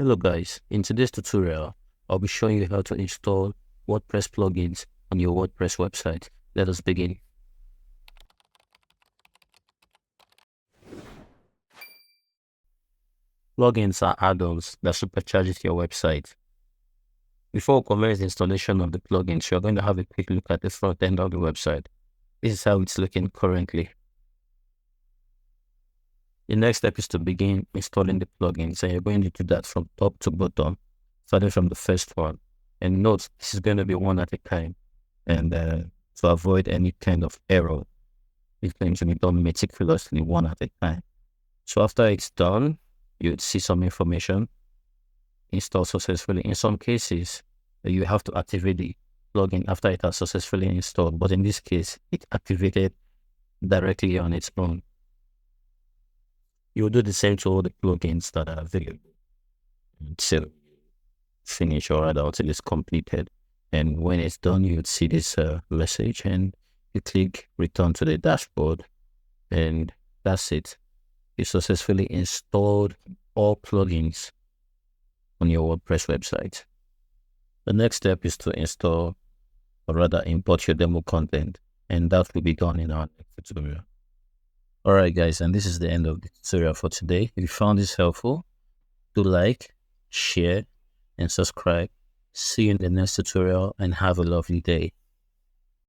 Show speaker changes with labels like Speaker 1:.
Speaker 1: Hello guys, in today's tutorial, I'll be showing you how to install WordPress plugins on your WordPress website. Let us begin. Plugins are add-ons that supercharge your website. Before we commence the installation of the plugins, you're going to have a quick look at the front end of the website. This is how it's looking currently. The next step is to begin installing the plugins, and you're going to do that from top to bottom, starting from the first one. And note, this is going to be one at a time. And to avoid any kind of error, it's going to be done meticulously one at a time. So after it's done, you'd see some information, install successfully. In some cases, you have to activate the plugin after it has successfully installed. But in this case, it activated directly on its own. You'll do the same to all the plugins that are available until finish, or rather until it's completed. And when it's done, you'd see this message, and you click return to the dashboard, and that's it. You successfully installed all plugins on your WordPress website. The next step is to install, or rather import your demo content, and that will be done in our next tutorial. Alright guys, and this is the end of the tutorial for today. If you found this helpful, do like, share, and subscribe. See you in the next tutorial, and have a lovely day.